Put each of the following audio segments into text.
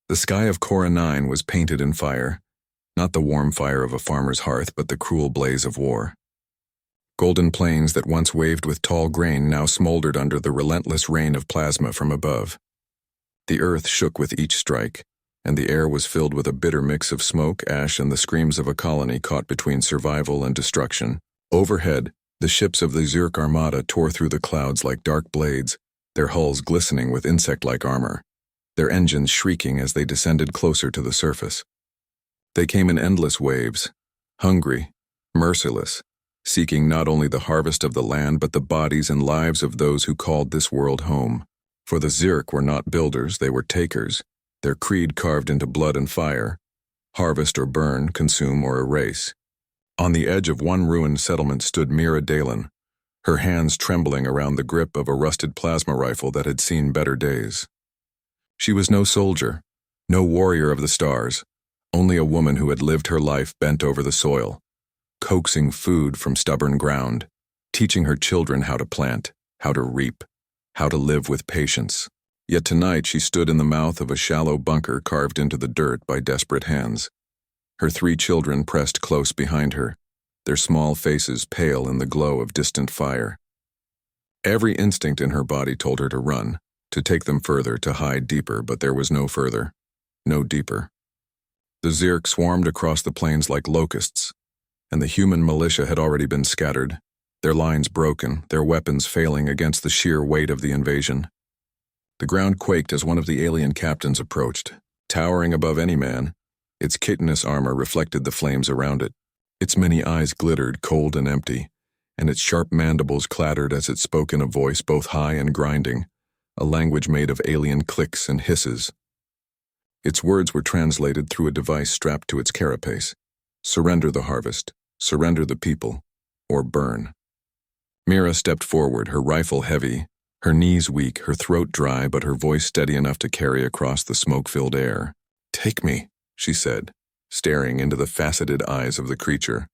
The sky of Cora 9 was painted in fire, not the warm fire of a farmer's hearth, but the cruel blaze of war. Golden plains that once waved with tall grain now smoldered under the relentless rain of plasma from above. The earth shook with each strike, and the air was filled with a bitter mix of smoke, ash, and the screams of a colony caught between survival and destruction. Overhead, the ships of the Zerk Armada tore through the clouds like dark blades, their hulls glistening with insect-like armor, their engines shrieking as they descended closer to the surface. They came in endless waves, hungry, merciless, seeking not only the harvest of the land but the bodies and lives of those who called this world home. For the Zerk were not builders, they were takers, their creed carved into blood and fire: harvest or burn, consume or erase. On the edge of one ruined settlement stood Mira Dalen, her hands trembling around the grip of a rusted plasma rifle that had seen better days. She was no soldier, no warrior of the stars, only a woman who had lived her life bent over the soil, coaxing food from stubborn ground, teaching her children how to plant, how to reap, how to live with patience. Yet tonight she stood in the mouth of a shallow bunker carved into the dirt by desperate hands. Her 3 children pressed close behind her, their small faces pale in the glow of distant fire. Every instinct in her body told her to run, to take them further, to hide deeper, but there was no further, no deeper. The Zerk swarmed across the plains like locusts, and the human militia had already been scattered, their lines broken, their weapons failing against the sheer weight of the invasion. The ground quaked as one of the alien captains approached, towering above any man. Its chitinous armor reflected the flames around it. Its many eyes glittered, cold and empty, and its sharp mandibles clattered as it spoke in a voice both high and grinding, a language made of alien clicks and hisses. Its words were translated through a device strapped to its carapace: surrender the harvest, surrender the people, or burn. Mira stepped forward, her rifle heavy, her knees weak, her throat dry, but her voice steady enough to carry across the smoke-filled air. "Take me," she said, staring into the faceted eyes of the creature.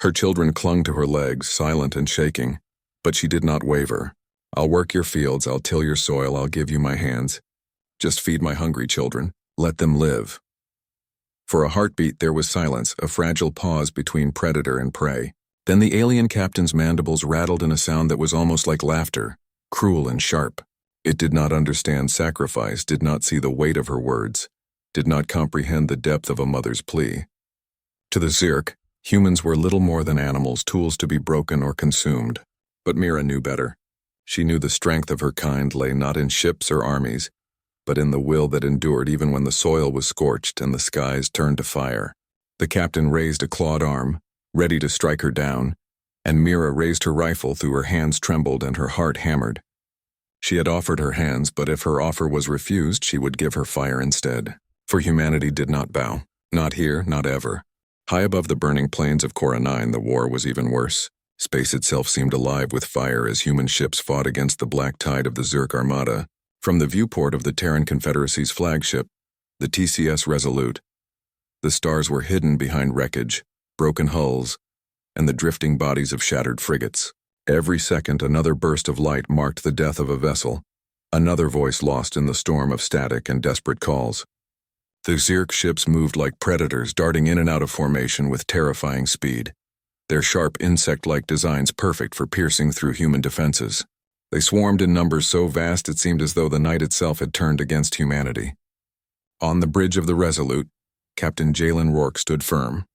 Her children clung to her legs, silent and shaking, but she did not waver. "I'll work your fields, I'll till your soil, I'll give you my hands. Just feed my hungry children. Let them live." For a heartbeat there was silence, a fragile pause between predator and prey. Then the alien captain's mandibles rattled in a sound that was almost like laughter, cruel and sharp. It did not understand sacrifice, did not see the weight of her words, did not comprehend the depth of a mother's plea. To the Zerk, humans were little more than animals, tools to be broken or consumed. But Mira knew better. She knew the strength of her kind lay not in ships or armies, but in the will that endured even when the soil was scorched and the skies turned to fire. The captain raised a clawed arm, ready to strike her down, and Mira raised her rifle though her hands trembled and her heart hammered. She had offered her hands, but if her offer was refused, she would give her fire instead. For humanity did not bow. Not here, not ever. High above the burning plains of Cora 9, the war was even worse. Space itself seemed alive with fire as human ships fought against the black tide of the Zerk Armada. From the viewport of the Terran Confederacy's flagship, the TCS Resolute, the stars were hidden behind wreckage, broken hulls, and the drifting bodies of shattered frigates. Every second another burst of light marked the death of a vessel, another voice lost in the storm of static and desperate calls. The Zerk ships moved like predators, darting in and out of formation with terrifying speed, their sharp insect-like designs perfect for piercing through human defenses. They swarmed in numbers so vast it seemed as though the night itself had turned against humanity. On the bridge of the Resolute, Captain Jalen Rourke stood firm,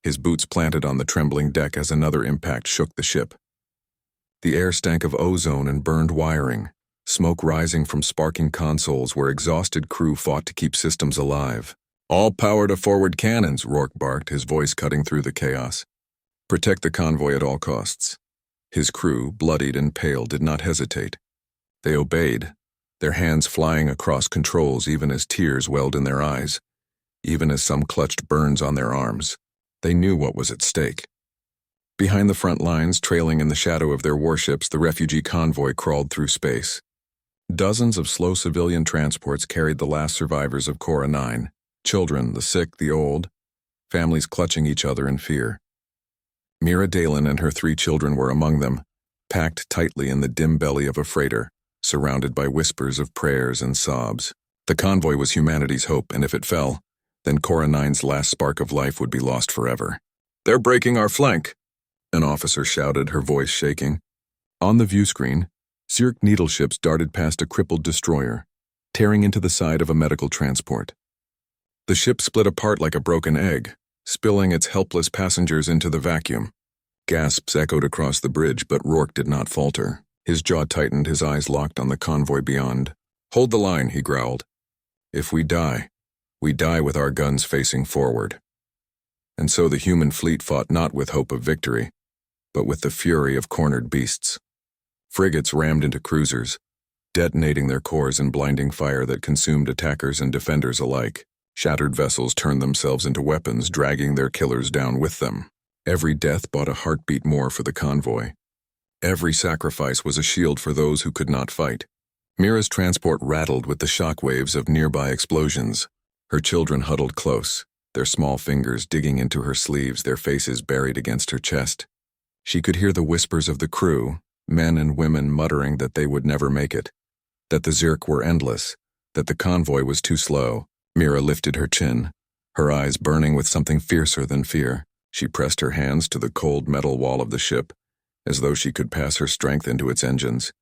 his boots planted on the trembling deck as another impact shook the ship. The air stank of ozone and burned wiring, smoke rising from sparking consoles where exhausted crew fought to keep systems alive. "All power to forward cannons," Rourke barked, his voice cutting through the chaos. "Protect the convoy at all costs." His crew, bloodied and pale, did not hesitate. They obeyed, their hands flying across controls even as tears welled in their eyes, even as some clutched burns on their arms. They knew what was at stake. Behind the front lines, trailing in the shadow of their warships, the refugee convoy crawled through space. Dozens of slow civilian transports carried the last survivors of Cora 9, children, the sick, the old, families clutching each other in fear. Mira Dalen and her 3 children were among them, packed tightly in the dim belly of a freighter, surrounded by whispers of prayers and sobs. The convoy was humanity's hope, and if it fell, then Cora 9's last spark of life would be lost forever. "They're breaking our flank," an officer shouted, her voice shaking. On the view screen, Zirk needle ships darted past a crippled destroyer, tearing into the side of a medical transport. The ship split apart like a broken egg, spilling its helpless passengers into the vacuum. Gasps echoed across the bridge, but Rourke did not falter. His jaw tightened, his eyes locked on the convoy beyond. "Hold the line," he growled. "If we die, we die with our guns facing forward." And so the human fleet fought not with hope of victory, but with the fury of cornered beasts. Frigates rammed into cruisers, detonating their cores in blinding fire that consumed attackers and defenders alike. Shattered vessels turned themselves into weapons, dragging their killers down with them. Every death bought a heartbeat more for the convoy. Every sacrifice was a shield for those who could not fight. Mira's transport rattled with the shock waves of nearby explosions. Her children huddled close, their small fingers digging into her sleeves, their faces buried against her chest. She could hear the whispers of the crew, men and women muttering that they would never make it, that the Zirk were endless, that the convoy was too slow. Mira lifted her chin, her eyes burning with something fiercer than fear. She pressed her hands to the cold metal wall of the ship, as though she could pass her strength into its engines,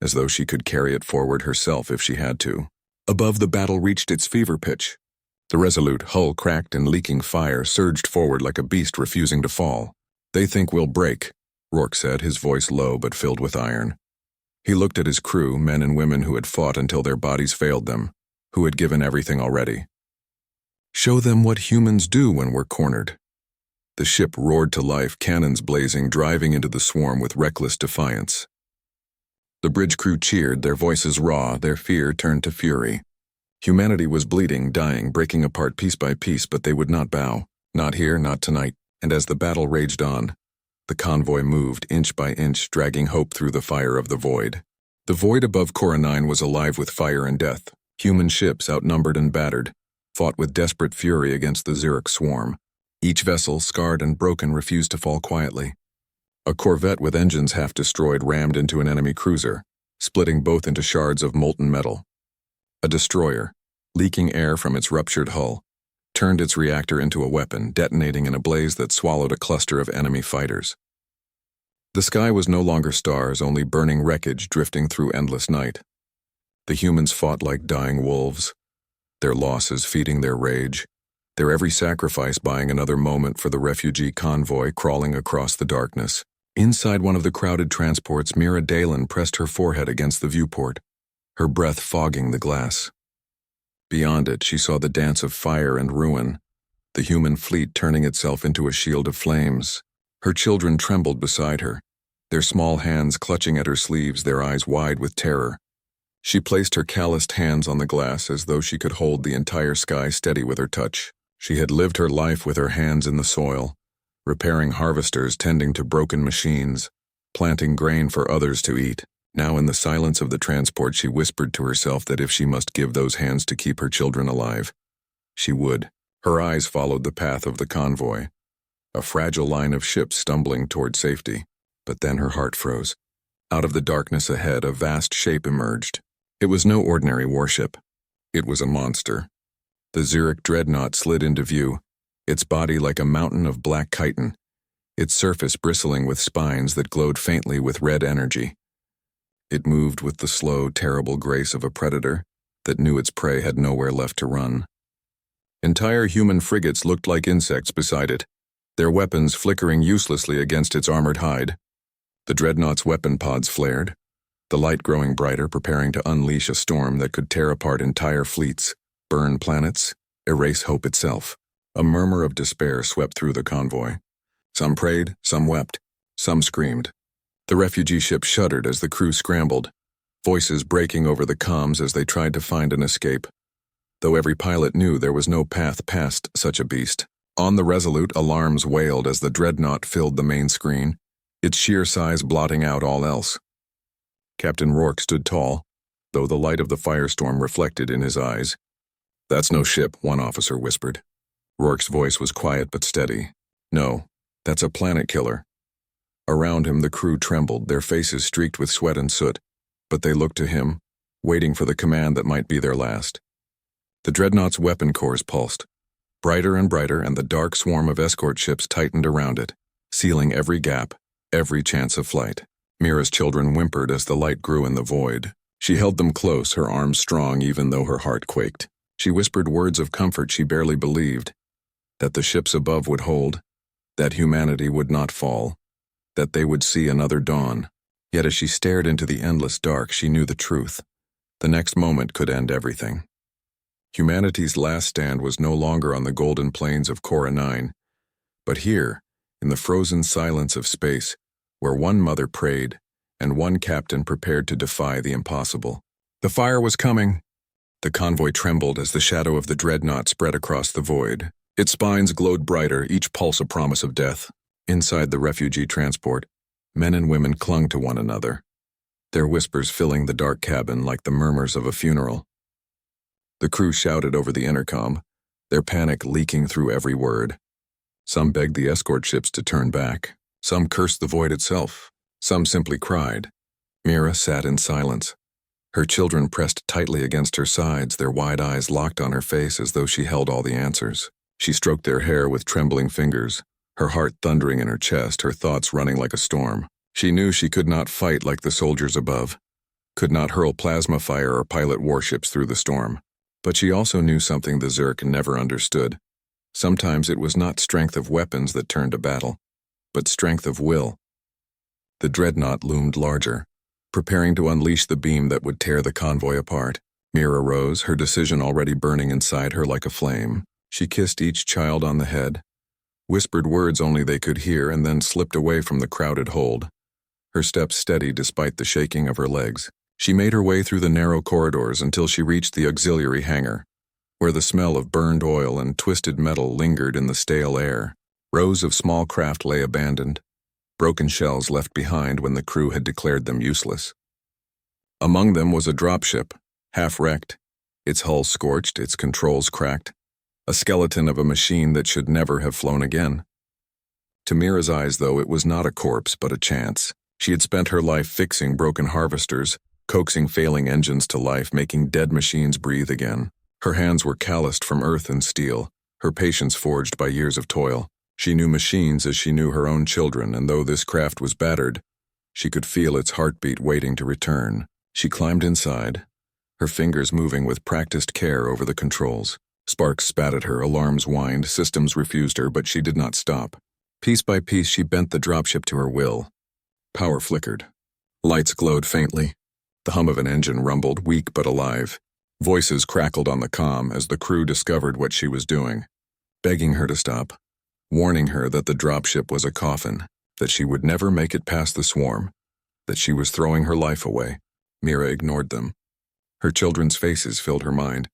as though she could carry it forward herself if she had to. Above, the battle reached its fever pitch. The Resolute, hull cracked and leaking fire, surged forward like a beast refusing to fall. "They think we'll break," Rourke said, his voice low but filled with iron. He looked at his crew, men and women who had fought until their bodies failed them, who had given everything already. "Show them what humans do when we're cornered." The ship roared to life, cannons blazing, driving into the swarm with reckless defiance. The bridge crew cheered, their voices raw, their fear turned to fury. Humanity was bleeding, dying, breaking apart piece by piece, but they would not bow. Not here, not tonight. And as the battle raged on, the convoy moved inch by inch, dragging hope through the fire of the void. The void above Cora 9 was alive with fire and death. Human ships, outnumbered and battered, fought with desperate fury against the Zirk swarm. Each vessel, scarred and broken, refused to fall quietly. A corvette with engines half destroyed rammed into an enemy cruiser, splitting both into shards of molten metal. A destroyer, leaking air from its ruptured hull, turned its reactor into a weapon, detonating in a blaze that swallowed a cluster of enemy fighters. The sky was no longer stars, only burning wreckage drifting through endless night. The humans fought like dying wolves, their losses feeding their rage, their every sacrifice buying another moment for the refugee convoy crawling across the darkness. Inside one of the crowded transports, Mira Dalen pressed her forehead against the viewport, her breath fogging the glass. Beyond it, she saw the dance of fire and ruin, the human fleet turning itself into a shield of flames. Her children trembled beside her, their small hands clutching at her sleeves, their eyes wide with terror. She placed her calloused hands on the glass as though she could hold the entire sky steady with her touch. She had lived her life with her hands in the soil, repairing harvesters, tending to broken machines, planting grain for others to eat. Now in the silence of the transport, she whispered to herself that if she must give those hands to keep her children alive, she would. Her eyes followed the path of the convoy, a fragile line of ships stumbling toward safety. But then her heart froze. Out of the darkness ahead, a vast shape emerged. It was no ordinary warship. It was a monster. The Zurich dreadnought slid into view, its body like a mountain of black chitin, its surface bristling with spines that glowed faintly with red energy. It moved with the slow, terrible grace of a predator that knew its prey had nowhere left to run. Entire human frigates looked like insects beside it, their weapons flickering uselessly against its armored hide. The dreadnought's weapon pods flared, the light growing brighter, preparing to unleash a storm that could tear apart entire fleets, burn planets, erase hope itself. A murmur of despair swept through the convoy. Some prayed, some wept, some screamed. The refugee ship shuddered as the crew scrambled, voices breaking over the comms as they tried to find an escape, though every pilot knew there was no path past such a beast. On the Resolute, alarms wailed as the dreadnought filled the main screen, its sheer size blotting out all else. Captain Rourke stood tall, though the light of the firestorm reflected in his eyes. "That's no ship," one officer whispered. Rourke's voice was quiet but steady. "No, that's a planet killer." Around him the crew trembled, their faces streaked with sweat and soot, but they looked to him, waiting for the command that might be their last. The dreadnought's weapon cores pulsed, brighter and brighter, and the dark swarm of escort ships tightened around it, sealing every gap, every chance of flight. Mira's children whimpered as the light grew in the void. She held them close, her arms strong even though her heart quaked. She whispered words of comfort she barely believed, that the ships above would hold, that humanity would not fall, that they would see another dawn. Yet as she stared into the endless dark, she knew the truth. The next moment could end everything. Humanity's last stand was no longer on the golden plains of Cora 9, but here, in the frozen silence of space, where one mother prayed and one captain prepared to defy the impossible. The fire was coming. The convoy trembled as the shadow of the dreadnought spread across the void. Its spines glowed brighter, each pulse a promise of death. Inside the refugee transport, men and women clung to one another, their whispers filling the dark cabin like the murmurs of a funeral. The crew shouted over the intercom, their panic leaking through every word. Some begged the escort ships to turn back. Some cursed the void itself. Some simply cried. Mira sat in silence. Her children pressed tightly against her sides, their wide eyes locked on her face as though she held all the answers. She stroked their hair with trembling fingers, her heart thundering in her chest, her thoughts running like a storm. She knew she could not fight like the soldiers above, could not hurl plasma fire or pilot warships through the storm. But she also knew something the Zerk never understood. Sometimes it was not strength of weapons that turned a battle, but strength of will. The dreadnought loomed larger, preparing to unleash the beam that would tear the convoy apart. Mira rose, her decision already burning inside her like a flame. She kissed each child on the head, whispered words only they could hear, and then slipped away from the crowded hold, her steps steady despite the shaking of her legs. She made her way through the narrow corridors until she reached the auxiliary hangar, where the smell of burned oil and twisted metal lingered in the stale air. Rows of small craft lay abandoned, broken shells left behind when the crew had declared them useless. Among them was a dropship, half-wrecked, its hull scorched, its controls cracked, a skeleton of a machine that should never have flown again. To Mira's eyes, though, it was not a corpse but a chance. She had spent her life fixing broken harvesters, coaxing failing engines to life, making dead machines breathe again. Her hands were calloused from earth and steel, her patience forged by years of toil. She knew machines as she knew her own children, and though this craft was battered, she could feel its heartbeat waiting to return. She climbed inside, her fingers moving with practiced care over the controls. Sparks spat at her, alarms whined, systems refused her, but she did not stop. Piece by piece, she bent the dropship to her will. Power flickered. Lights glowed faintly. The hum of an engine rumbled, weak but alive. Voices crackled on the comm as the crew discovered what she was doing, begging her to stop, warning her that the dropship was a coffin, that she would never make it past the swarm, that she was throwing her life away. Mira ignored them. Her children's faces filled her mind.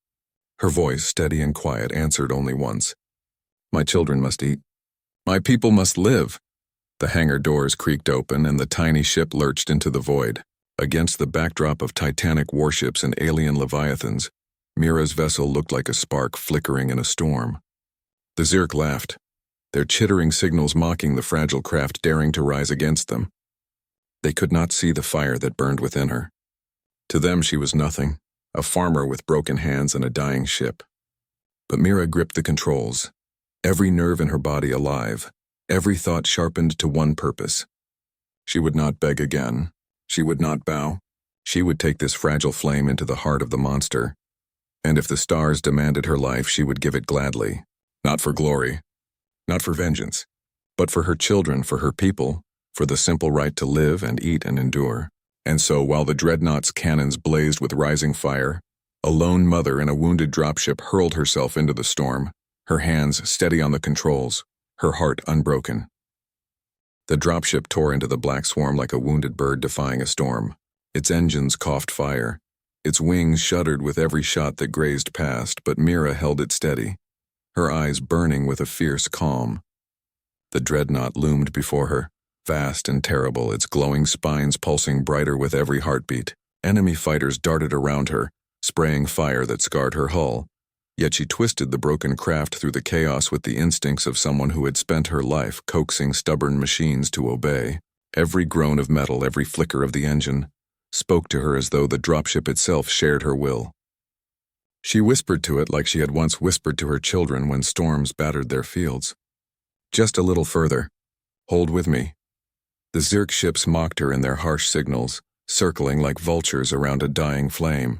Her voice, steady and quiet, answered only once. My children must eat. My people must live. The hangar doors creaked open and the tiny ship lurched into the void. Against the backdrop of titanic warships and alien leviathans, Mira's vessel looked like a spark flickering in a storm. The Zerk laughed, their chittering signals mocking the fragile craft daring to rise against them. They could not see the fire that burned within her. To them she was nothing, a farmer with broken hands and a dying ship. But Mira gripped the controls, every nerve in her body alive, every thought sharpened to one purpose. She would not beg again. She would not bow. She would take this fragile flame into the heart of the monster, and if the stars demanded her life, she would give it gladly. Not for glory, not for vengeance, but for her children, for her people, for the simple right to live and eat and endure. And so, while the dreadnought's cannons blazed with rising fire, a lone mother in a wounded dropship hurled herself into the storm, her hands steady on the controls, her heart unbroken. The dropship tore into the black swarm like a wounded bird defying a storm. Its engines coughed fire. Its wings shuddered with every shot that grazed past, but Mira held it steady, her eyes burning with a fierce calm. The dreadnought loomed before her, vast and terrible, its glowing spines pulsing brighter with every heartbeat. Enemy fighters darted around her, spraying fire that scarred her hull. Yet she twisted the broken craft through the chaos with the instincts of someone who had spent her life coaxing stubborn machines to obey. Every groan of metal, every flicker of the engine, spoke to her as though the dropship itself shared her will. She whispered to it like she had once whispered to her children when storms battered their fields. "Just a little further. Hold with me." The Zerk ships mocked her in their harsh signals, circling like vultures around a dying flame.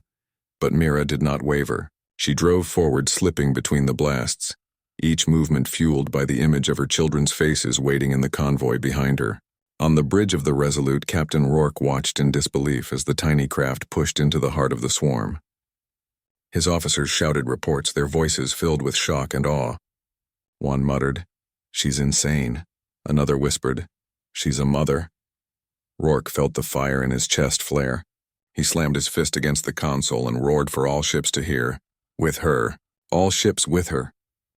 But Mira did not waver. She drove forward, slipping between the blasts, each movement fueled by the image of her children's faces waiting in the convoy behind her. On the bridge of the Resolute, Captain Rourke watched in disbelief as the tiny craft pushed into the heart of the swarm. His officers shouted reports, their voices filled with shock and awe. One muttered, "She's insane." Another whispered, "She's a mother." Rourke felt the fire in his chest flare. He slammed his fist against the console and roared for all ships to hear. With her. All ships with her.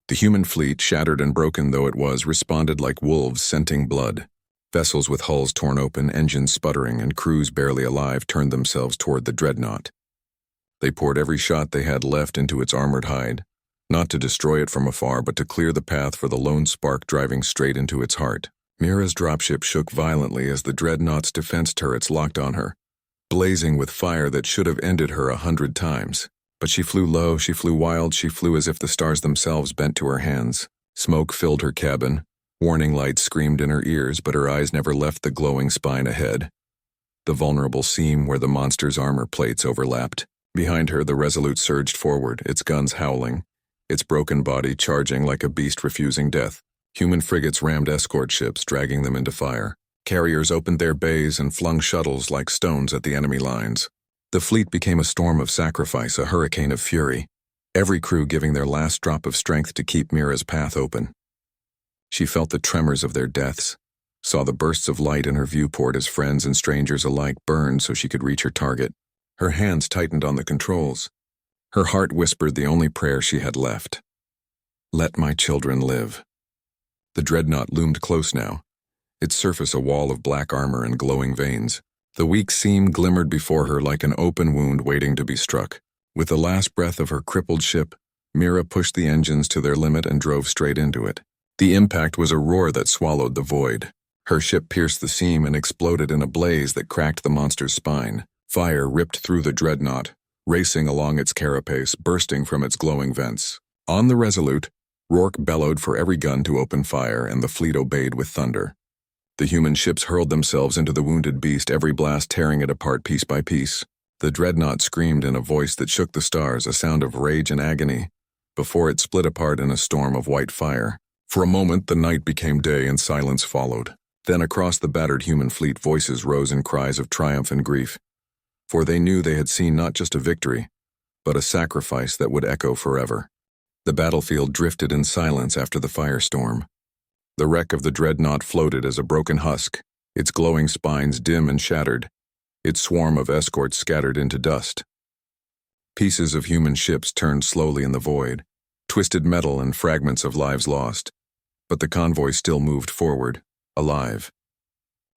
The human fleet, shattered and broken though it was, responded like wolves scenting blood. Vessels with hulls torn open, engines sputtering, and crews barely alive turned themselves toward the dreadnought. They poured every shot they had left into its armored hide, not to destroy it from afar, but to clear the path for the lone spark driving straight into its heart. Mira's dropship shook violently as the dreadnought's defense turrets locked on her, blazing with fire that should have ended her 100 times. But she flew low, she flew wild, she flew as if the stars themselves bent to her hands. Smoke filled her cabin, warning lights screamed in her ears, but her eyes never left the glowing spine ahead, the vulnerable seam where the monster's armor plates overlapped. Behind her, the Resolute surged forward, its guns howling, its broken body charging like a beast refusing death. Human frigates rammed escort ships, dragging them into fire. Carriers opened their bays and flung shuttles like stones at the enemy lines. The fleet became a storm of sacrifice, a hurricane of fury, every crew giving their last drop of strength to keep Mira's path open. She felt the tremors of their deaths, saw the bursts of light in her viewport as friends and strangers alike burned so she could reach her target. Her hands tightened on the controls. Her heart whispered the only prayer she had left. "Let my children live." The dreadnought loomed close now, its surface a wall of black armor and glowing veins. The weak seam glimmered before her like an open wound waiting to be struck. With the last breath of her crippled ship, Mira pushed the engines to their limit and drove straight into it. The impact was a roar that swallowed the void. Her ship pierced the seam and exploded in a blaze that cracked the monster's spine. Fire ripped through the dreadnought, racing along its carapace, bursting from its glowing vents. On the Resolute, Rourke bellowed for every gun to open fire, and the fleet obeyed with thunder. The human ships hurled themselves into the wounded beast, every blast tearing it apart piece by piece. The dreadnought screamed in a voice that shook the stars, a sound of rage and agony, before it split apart in a storm of white fire. For a moment, the night became day and silence followed. Then across the battered human fleet, voices rose in cries of triumph and grief, for they knew they had seen not just a victory, but a sacrifice that would echo forever. The battlefield drifted in silence after the firestorm. The wreck of the dreadnought floated as a broken husk, its glowing spines dim and shattered, its swarm of escorts scattered into dust. Pieces of human ships turned slowly in the void, twisted metal and fragments of lives lost. But the convoy still moved forward, alive.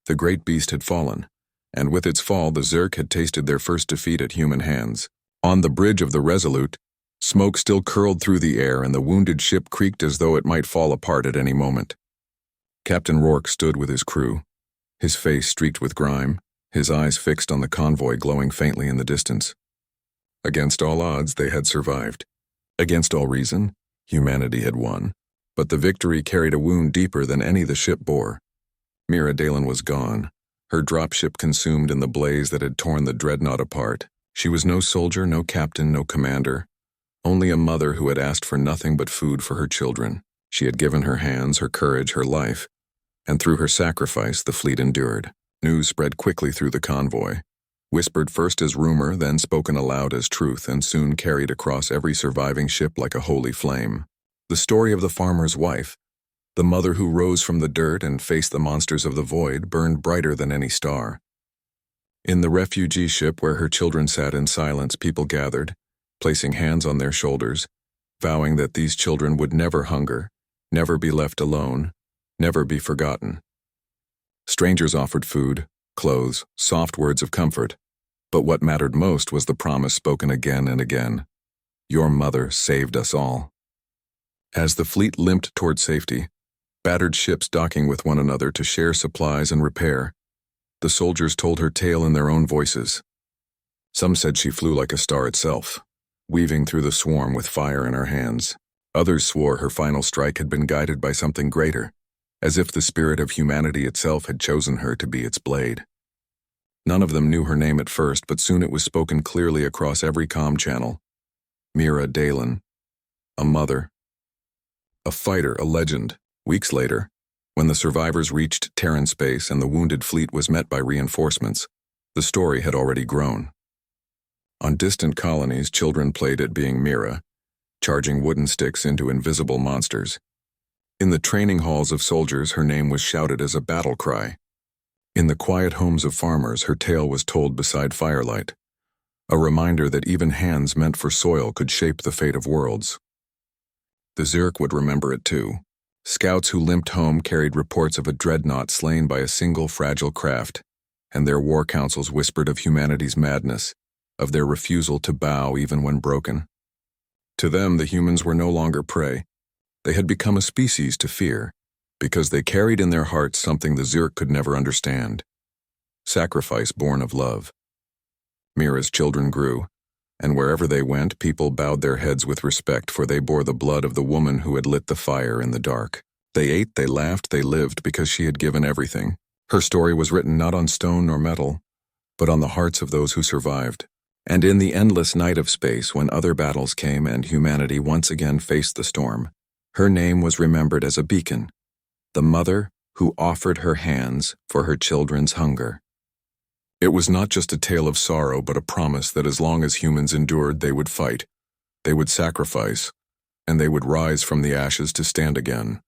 The great beast had fallen, and with its fall the Zerk had tasted their first defeat at human hands. On the bridge of the Resolute, smoke still curled through the air and the wounded ship creaked as though it might fall apart at any moment. Captain Rourke stood with his crew, his face streaked with grime, his eyes fixed on the convoy glowing faintly in the distance. Against all odds, they had survived. Against all reason, humanity had won. But the victory carried a wound deeper than any the ship bore. Mira Dalen was gone, her dropship consumed in the blaze that had torn the dreadnought apart. She was no soldier, no captain, no commander, only a mother who had asked for nothing but food for her children. She had given her hands, her courage, her life, and through her sacrifice the fleet endured. News spread quickly through the convoy, whispered first as rumor, then spoken aloud as truth, and soon carried across every surviving ship like a holy flame. The story of the farmer's wife, the mother who rose from the dirt and faced the monsters of the void, burned brighter than any star. In the refugee ship where her children sat in silence, people gathered, placing hands on their shoulders, vowing that these children would never hunger, never be left alone, never be forgotten. Strangers offered food, clothes, soft words of comfort, but what mattered most was the promise spoken again and again. Your mother saved us all. As the fleet limped toward safety, battered ships docking with one another to share supplies and repair, the soldiers told her tale in their own voices. Some said she flew like a star itself, weaving through the swarm with fire in her hands. Others swore her final strike had been guided by something greater, as if the spirit of humanity itself had chosen her to be its blade. None of them knew her name at first, but soon it was spoken clearly across every comm channel. Mira Dalen. A mother. A fighter, a legend. Weeks later, when the survivors reached Terran space and the wounded fleet was met by reinforcements, the story had already grown. On distant colonies, children played at being Mira, charging wooden sticks into invisible monsters. In the training halls of soldiers, her name was shouted as a battle cry. In the quiet homes of farmers, her tale was told beside firelight, a reminder that even hands meant for soil could shape the fate of worlds. The Zerk would remember it too. Scouts who limped home carried reports of a dreadnought slain by a single fragile craft, and their war councils whispered of humanity's madness, of their refusal to bow even when broken. To them, the humans were no longer prey. They had become a species to fear, because they carried in their hearts something the Zerk could never understand: sacrifice born of love. Mira's children grew, and wherever they went, people bowed their heads with respect, for they bore the blood of the woman who had lit the fire in the dark. They ate, they laughed, they lived because she had given everything. Her story was written not on stone nor metal, but on the hearts of those who survived. And in the endless night of space, when other battles came and humanity once again faced the storm, her name was remembered as a beacon, the mother who offered her hands for her children's hunger. It was not just a tale of sorrow, but a promise that as long as humans endured, they would fight, they would sacrifice, and they would rise from the ashes to stand again.